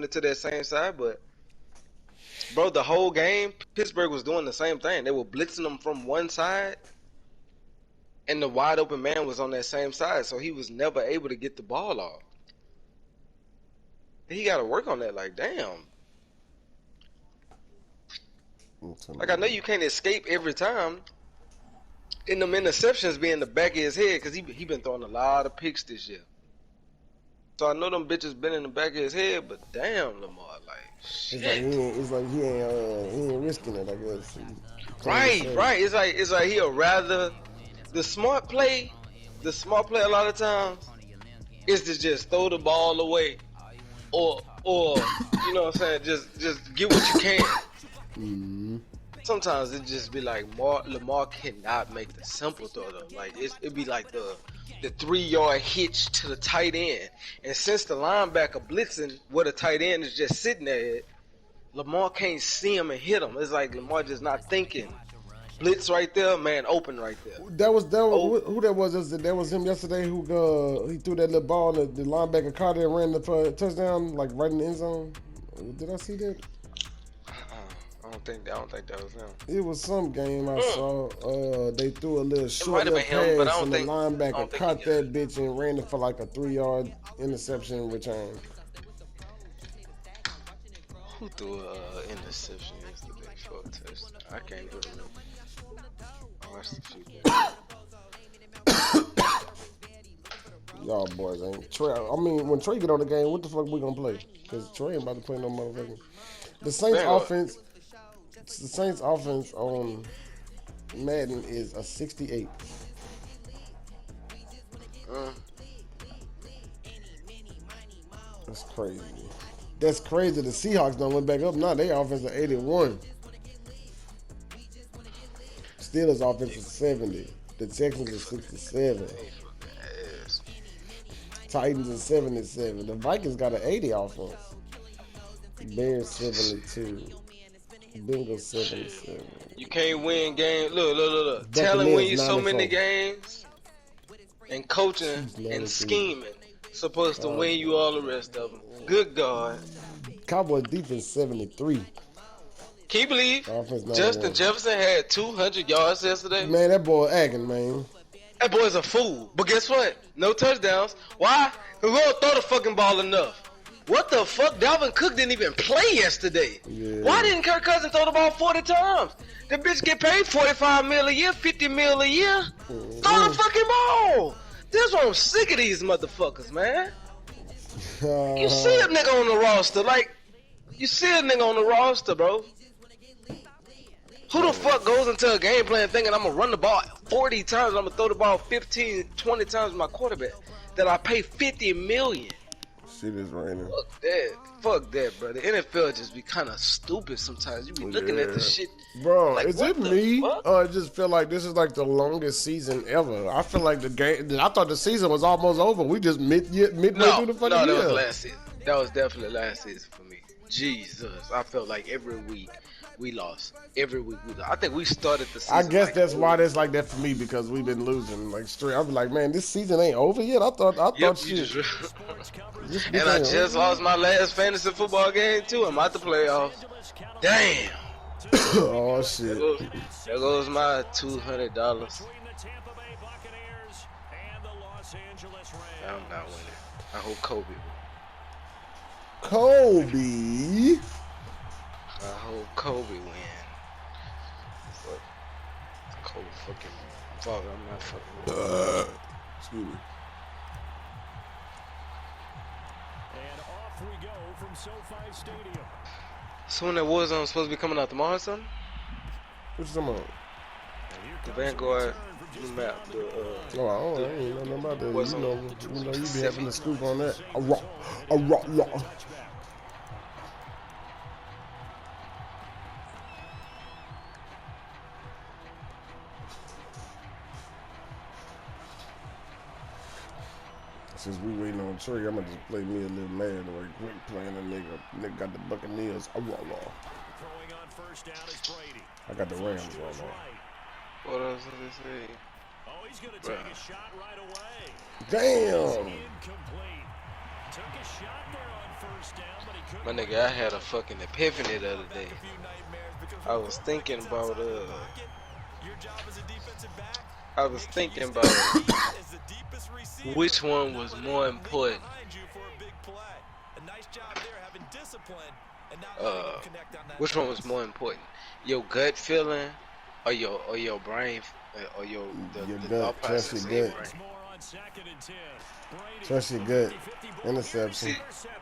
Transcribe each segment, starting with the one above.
to that same side, but bro, the whole game, Pittsburgh was doing the same thing. They were blitzing them from one side, and the wide open man was on that same side, so he was never able to get the ball off. He got to work on that. Like, damn. Like, I know you can't escape every time. And them interceptions be in the back of his head because he been throwing a lot of picks this year. So I know them bitches been in the back of his head, but damn, Lamar, like, shit. It's like he ain't risking it, I guess. Right. It's like he'll rather the smart play a lot of times is to just throw the ball away, or you know what I'm saying, just get what you can. Mm-hmm. Sometimes it just be like Lamar cannot make the simple throw though. Like it be like the 3-yard hitch to the tight end, and since the linebacker blitzing where the tight end is just sitting there, Lamar can't see him and hit him. It's like Lamar just not thinking. Blitz right there, man, open right there. That was who that was? That was him yesterday. Who he threw that little ball, and the linebacker caught it and ran the touchdown, like right in the end zone. Did I see that? I don't think that was him. It was some game I saw. They threw a little short little pass, and the linebacker caught that bitch and ran it for like a 3-yard interception return. Who threw an interception yesterday for a touchdown? I can't even remember. I watched the few. Y'all boys ain't Trey. I mean, when Trey get on the game, what the fuck we gonna play? Because Trey ain't about to play no motherfucking. The Saints offense on Madden is a 68. That's crazy. That's crazy. The Seahawks done went back up. Now they offense is 81. Steelers offense is 70. The Texans is 67. Titans is 77. The Vikings got an 80 offense. Bears 72. Bengals 77. You can't win games. Look. Talent win you so many games, and coaching and scheming supposed to win you all the rest of them. Good God. Cowboys defense 73. Can you believe Justin Jefferson had 200 yards yesterday? Man, that boy acting, man. That boy's a fool. But guess what? No touchdowns. Why? Because we don't throw the fucking ball enough. What the fuck? Dalvin Cook didn't even play yesterday. Yeah. Why didn't Kirk Cousins throw the ball 40 times? The bitch get paid $45 million a year, $50 million a year. Throw the fucking ball. This is why I'm sick of these motherfuckers, man. You see a nigga on the roster. Like, you see a nigga on the roster, bro. Who the fuck goes into a game plan thinking I'm going to run the ball 40 times, I'm going to throw the ball 15, 20 times with my quarterback that I pay $50 million? Shit is raining. Fuck that, bro. The NFL just be kind of stupid sometimes. You be looking at the shit. Bro, like, is it me? Or I just feel like this is like the longest season ever. I feel like the game, I thought the season was almost over. We just midway through the fucking year. No, that was last season. That was definitely last season for me. Jesus. I felt like every week we lost. Every week we lost. I think we started the season. I guess that's why that's like that for me, because we've been losing like straight. I'm like, man, this season ain't over yet. I thought shit. And I just lost my last fantasy football game too. I'm out the playoffs. Damn. Oh shit. There goes my $200. I'm not winning. I hope Kobe wins. Kobe. I hope Kobe win. But Kobe fucking fuck. I'm not fucking. Excuse me. And off we go from SoFi Stadium. So when that Warzone supposed to be coming out tomorrow or something? What you talking about? The Vanguard map. I ain't know nothing about that. You know, you be having the scoop on that. A rock. Since we waiting on Trey, I'm gonna just play me a little mad right quick, playing a nigga. Nigga got the Buccaneers. Throwing on first down is Brady. I got the Rams right now. What else did they say? Oh, he's gonna take a shot right away. Damn. Incomplete. Took a shot there on first down, but he My couldn't. nigga, I had a fucking epiphany the other day. I was thinking about which one was more important. Which one was more important? Your gut feeling or your brain or your gut, thought trust process your in your gut. brain? Trust your gut. Interception.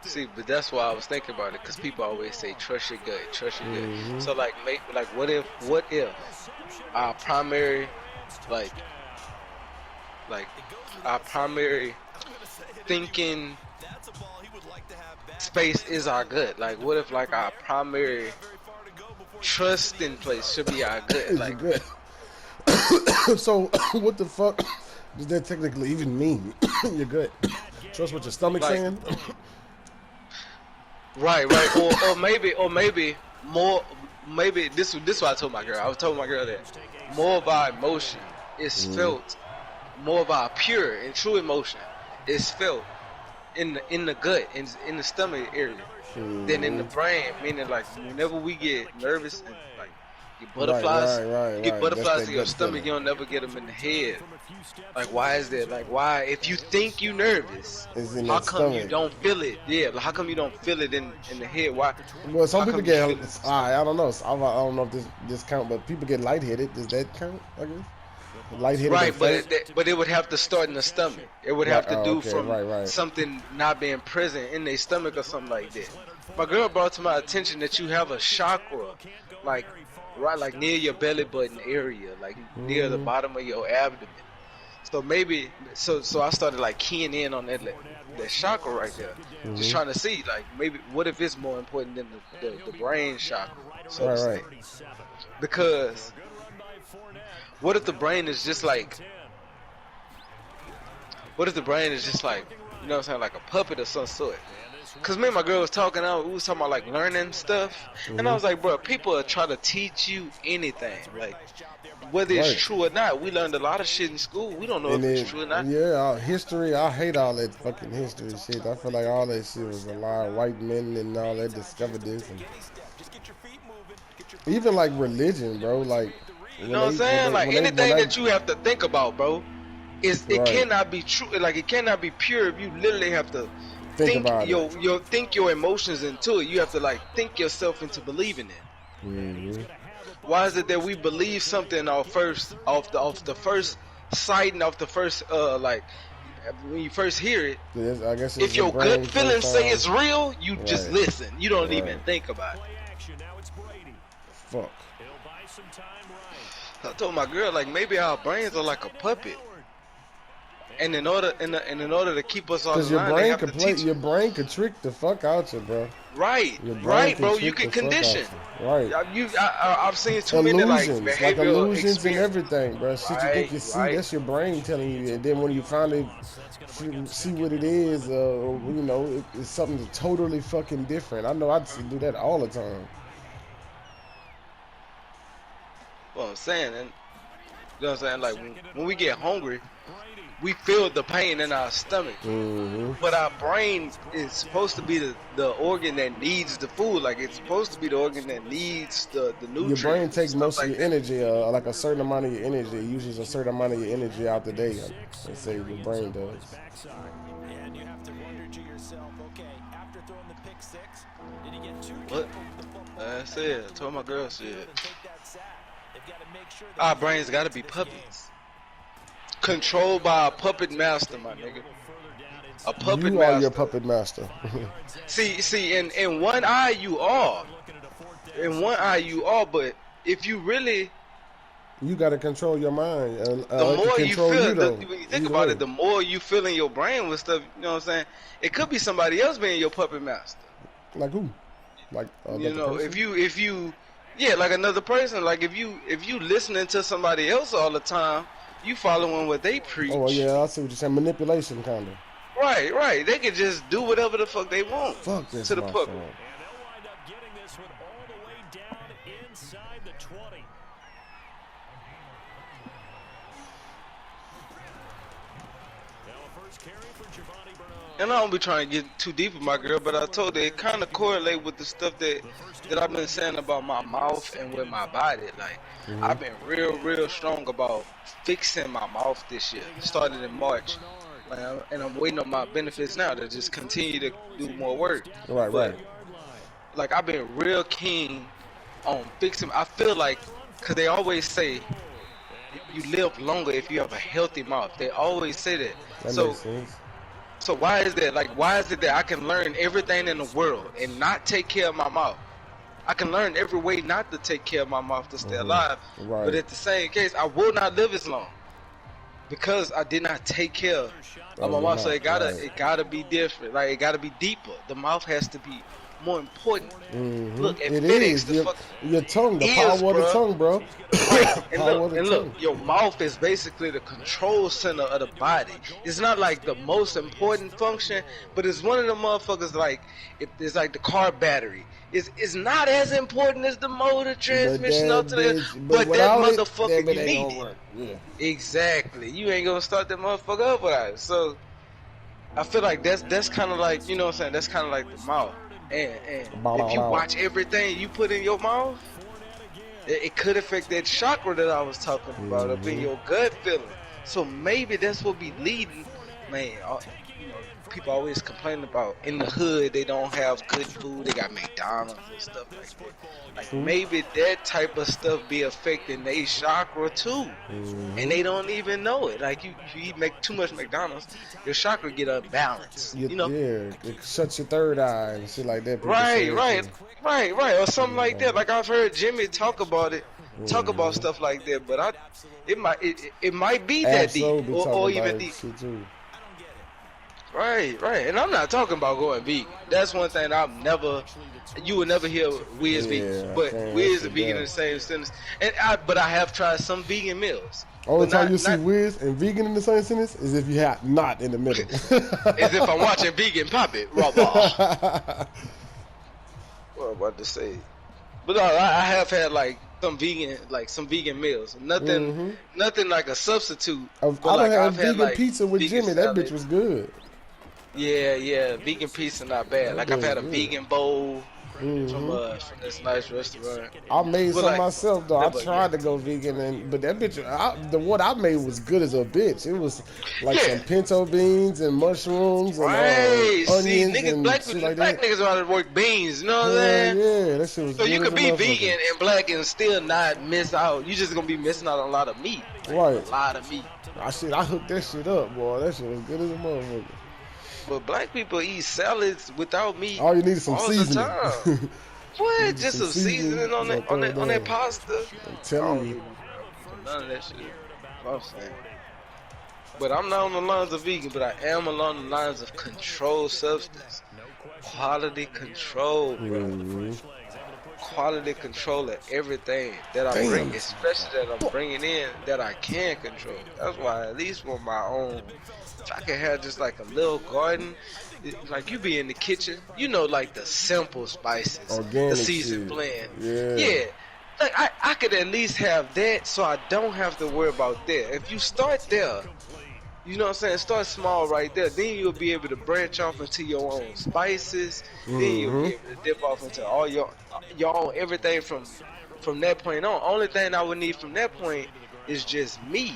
See, but that's why I was thinking about it, because people always say trust your gut, trust your gut. So like, what if our primary, like our primary thinking space is our gut? Like, what if like our primary trusting place should be our gut? Is Like, your gut. So what the fuck does that technically even mean? Your gut. Trust what your stomach's like saying? right, or maybe more. Maybe this is what I told my girl. I was telling my girl that more of our emotion is felt, more of our pure and true emotion is felt in the gut, in the stomach area, than in the brain. Meaning, like, whenever we get nervous and like get butterflies, you get Right. That's butterflies that in your gut stomach. feeling. You don't never get them in the head. Like, why is that? Like, why, if you think you nervous, It's in how that come you stomach. don't feel it? Yeah, like, how come you don't feel it in the head? Why? Well, some How people come you get. feel it in the stomach? I don't know. I don't know if this count, but people get lightheaded. Does that count? I guess. Lightheaded or Right, faint. but it would have to start in the stomach. It would Right. have to Oh, do okay. from Right. something not being present in their stomach or something like that. My girl brought to my attention that you have a chakra, like right, like near your belly button area, like near the bottom of your abdomen. So maybe, so I started like keying in on that chakra right there, just trying to see, like, maybe what if it's more important than the brain chakra, so to say. Right. Because what if the brain is just like, you know what I'm saying, like a puppet of some sort? Cause me and my girl was talking, we was talking about like learning stuff, and I was like, bro, people are trying to teach you anything, like whether it's Right. true or not. We learned a lot of shit in school. We don't know And if it's then, true or not. history, I hate all that fucking history shit. I feel like all that shit was a lie. White men and all that discovered this. And even like religion, bro. Like, You know what I'm saying? Like anything that you have to think about, bro, it right, cannot be true. Like it cannot be pure if you literally have to think think about it. your emotions into it. You have to like think yourself into believing it. Why is it that we believe something off the first sight and off the first like when you first hear it? I guess If it's your your gut brain feelings first say time. it's real, you just Right. listen. You don't even Right. think about it. Fuck. I told my girl, like, maybe our brains are like a puppet, and in order to keep us all Cause your aligned, they brain have to could play. teach. Your brain could trick the fuck out you, bro. Right, Your brain right, can bro. You trick can the fuck out condition. you. Right. I've seen too many like Illusions, behavioral illusions and experience. everything, bro. Shit you think you see, that's your brain telling you. And then when you finally see what it is, it's something totally fucking different. I know I do that all the time. Well, I'm saying, and you know what I'm saying, like when we get hungry, we feel the pain in our stomach, but our brain is supposed to be the organ that needs the food. Like it's supposed to be the organ that needs the nutrients. Your brain takes most of like your energy, like a certain amount of your energy. It uses a certain amount of your energy out the day. They say your brain does. And you have to wonder to yourself, okay, after throwing the pick six, did he get too What? careful with the football? I said, I told my girl, shit. Take that sack. They've got to make sure Our brains gotta be puppets, controlled by a puppet master, my nigga. A puppet You master. are your puppet master. See, in one eye you are. In one eye you are, but if you really, You got to control your mind. the more you feel, when you think about way. it, the more you feel in your brain with stuff. You know what I'm saying? It could be somebody else being your puppet master. Like who? Like You know, if you, yeah, like another person. Like if you listening to somebody else all the time, you following what they preach. Oh yeah, I see what you're saying. Manipulation, kind of. Right. They can just do whatever the fuck they want. Fuck this, to the my public. phone. And they'll wind up getting this one all the way down inside the 20. Now a And I don't be trying to get too deep with my girl, but I told her it kind of correlate with the stuff that I've been saying about my mouth and with my body. Like, I've been real strong about fixing my mouth this year. Started in March, and I'm waiting on my benefits now to just continue to do more work. Right. Like, I've been real keen on fixing. I feel like, cause they always say you live longer if you have a healthy mouth. They always say that. That makes sense. So why is that? Like, why is it that I can learn everything in the world and not take care of my mouth? I can learn every way not to take care of my mouth to stay alive. Right. But at the same case, I will not live as long because I did not take care of my mouth. So it gotta be different. Like, it gotta be deeper. The mouth has to be more important. Look, at FedEx, your tongue, the power of the tongue, bro. And look, your mouth is basically the control center of the body. It's not like the most important function, but it's one of the motherfuckers. Like, it's like the car battery. It's not as important as the motor, transmission, but that motherfucker, you need it. Yeah. Exactly. You ain't gonna start that motherfucker up without it. So I feel like that's kind of like, you know what I'm saying? That's kind of like the mouth. And if you watch everything you put in your mouth, it could affect that chakra that I was talking about up in your gut feeling. So maybe that's what be leading, man. You know, people always complain about in the hood they don't have good food. They got McDonald's and stuff like that. Like, maybe that type of stuff be affecting their chakra too, and they don't even know it. Like, you eat too much McDonald's, your chakra get unbalanced. You know, yeah, it shuts your third eye and shit like that. Right, or something like that. Like, I've heard Jimmy talk about it, talk about stuff like that. But it might be that deep, or even deep. Right, and I'm not talking about going vegan. That's one thing you would never hear Wiz vegan, but Wiz is vegan in the same sentence. But I have tried some vegan meals. Only time you see Wiz and vegan in the same sentence is if you have not in the middle. As if I'm watching Vegan Puppet. What I'm about to say. But I have had like some vegan meals. Nothing like a substitute. I've had vegan pizza with Jimmy. That bitch was good. Yeah, vegan pizza not bad. Like, I've had a vegan bowl from this nice restaurant. I made some myself though. I tried to go vegan, but that bitch, what I made was good as a bitch. It was like some pinto beans and mushrooms and onions and black shit like black that. niggas want to work beans. You know what I'm saying? Yeah, that shit was. So good you as could be vegan and black and still not miss out. You just gonna be missing out on a lot of meat. Right. A lot of meat. I hooked that shit up, boy. That shit was good as a motherfucker. But black people eat salads without meat. All you need is some seasoning. What? Just some seasoning on that pasta? I'm telling you. None of that shit. I'm saying. But I'm not on the lines of vegan, but I am along the lines of controlled substance. Quality control, bro. Quality control of everything that I bring, especially that I'm bringing in that I can control. That's why I at least want my own. If I could have just like a little garden, like you be in the kitchen, you know, like the simple spices, organic the seasoned shit. blend. Yeah. Like I could at least have that, so I don't have to worry about that. If you start there, you know what I'm saying, start small right there, then you'll be able to branch off into your own spices. Then you'll be able to dip off into all your own everything from that point on. Only thing I would need from that point is just meat.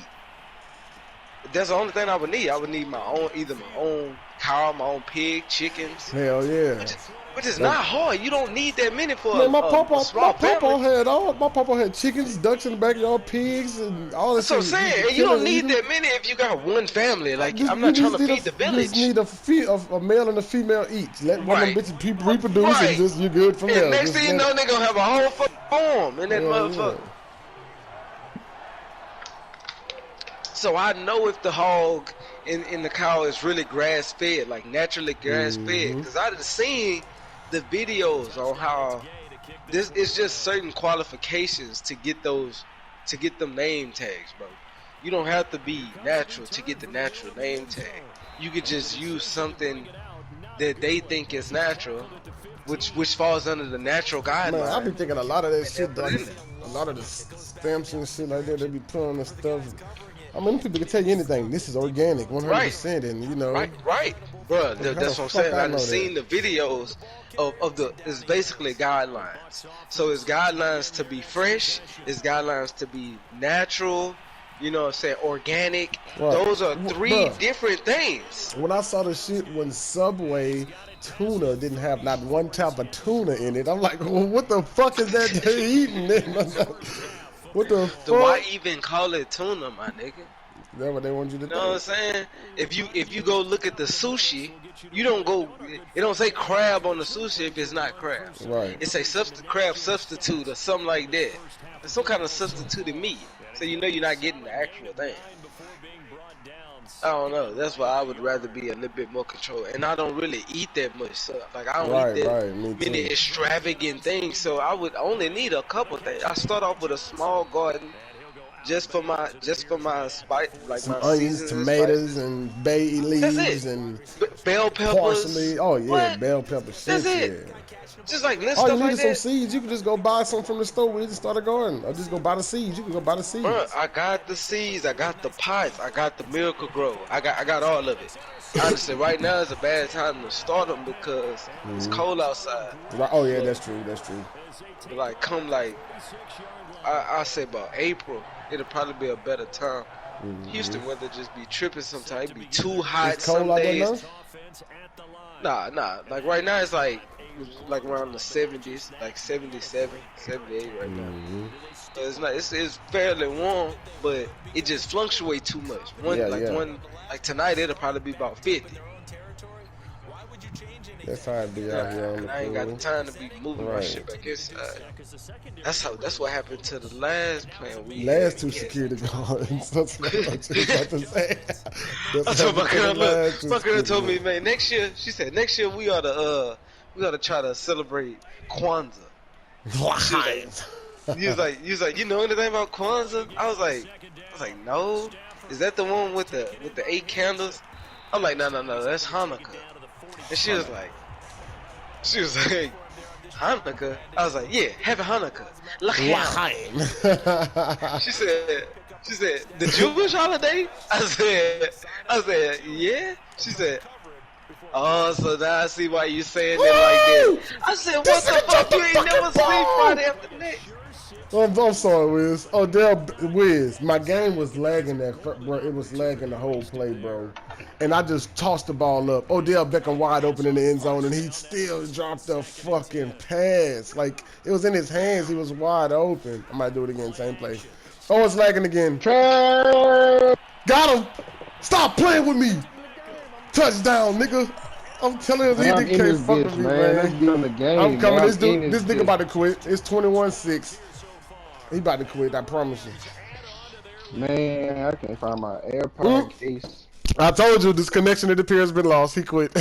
That's the only thing I would need. I would need either my own cow, my own pig, chickens. Hell yeah. Which is not hard. You don't need that many for man, my small family. My papa had chickens, ducks in the backyard, pigs, and all that. That's what I'm saying. And you don't need that many if you got one family. Like, I'm not trying to feed the village. You just need a male and a female each. Let one of them bitches people reproduce and just you're good from there. And next thing you know, they're going to have a whole fucking farm in that motherfucker. Yeah. So I know if the hog and the cow is really grass fed, like naturally grass fed, because I done seen the videos on how this is just certain qualifications to get them name tags, bro. You don't have to be natural to get the natural name tag. You could just use something that they think is natural, which falls under the natural guidelines. Man, I be thinking a lot of that shit, like, a lot of the stamps and shit like that, they be putting on the stuff. I mean, people can tell you anything. This is organic, 100%, and you know. Right, bro. How That's the what I'm fuck saying. I I know done that? seen the videos of the. It's basically guidelines. So it's guidelines to be fresh. It's guidelines to be natural. You know what I'm saying? Organic. Right. Those are three Bruh. different things. When I saw the shit when Subway tuna didn't have not one type of tuna in it, I'm like, well, what the fuck is that they eating? What the Then why fuck? even call it tuna, my nigga? That's what they want you to You know what I'm think. saying? If you go look at the sushi, you don't go. It don't say crab on the sushi if it's not crab. Right. It say crab substitute or something like that. It's some kind of substituted meat. So you know you're not getting the actual thing. I don't know. That's why I would rather be a little bit more controlled. And I don't really eat that much stuff. Like I don't eat that Me many too. extravagant things. So I would only need a couple things. I start off with a small garden. Just for my spice, like Some my onions, seasons tomatoes, and and bay spices. That's leaves, it. and Bell peppers. parsley. Oh yeah, What? bell pepper shit. That's it. Yeah. Just like little All you stuff need like is some that. seeds. You can just go buy some from the store. We just start a garden, or just go buy the seeds. You can go buy the seeds. Bruh, I got the seeds, I got the pots, I got the Miracle Grow, I got all of it. Honestly, right now is a bad time to start them because it's cold outside. Right. Oh yeah, that's true. That's true. But like come like I say about April, it'll probably be a better time. Houston weather just be tripping sometimes. It be too hot It's cold some out there days. now? Nah. Like right now it's like around the 70s, like 77, 78 right now. So it's not. It's fairly warm, but it just fluctuates too much. Like tonight it'll probably be about 50. That's how it be out here on the I ain't got the pool. time to be moving my Right. shit back inside. That's what happened to the last plan we Last had. two security guards. That's what I was about to say. That's what my girl last two my girl security told me, guards. man. Next year, she said, next year we ought to try to celebrate Kwanzaa. You was like, you know anything about Kwanzaa? I was like, no. Is that the one with the 8 candles? I'm like, no, that's Hanukkah. And she was like, Hanukkah? I was like, yeah, happy Hanukkah. L'chaim. She said, the Jewish holiday? I said, yeah. She said, oh, so now I see why you saying it like that. I said, what the fuck? You ain't never sleep Friday after next. I'm sorry, Wiz. Odell, Wiz, my game was lagging bro. It was lagging the whole play, bro. And I just tossed the ball up. Odell Beckham wide open in the end zone, and he still dropped the fucking pass. Like, it was in his hands. He was wide open. I might do it again, same play. Oh, it's lagging again. Got him. Stop playing with me. Touchdown, nigga. I'm telling you, this nigga can't fuck with me, man. Let's get on the game. I'm coming. Man. This nigga about to quit. It's 21-6. He about to quit, I promise you. Man, I can't find my AirPod case. I told you this connection, it appears, has been lost. He quit.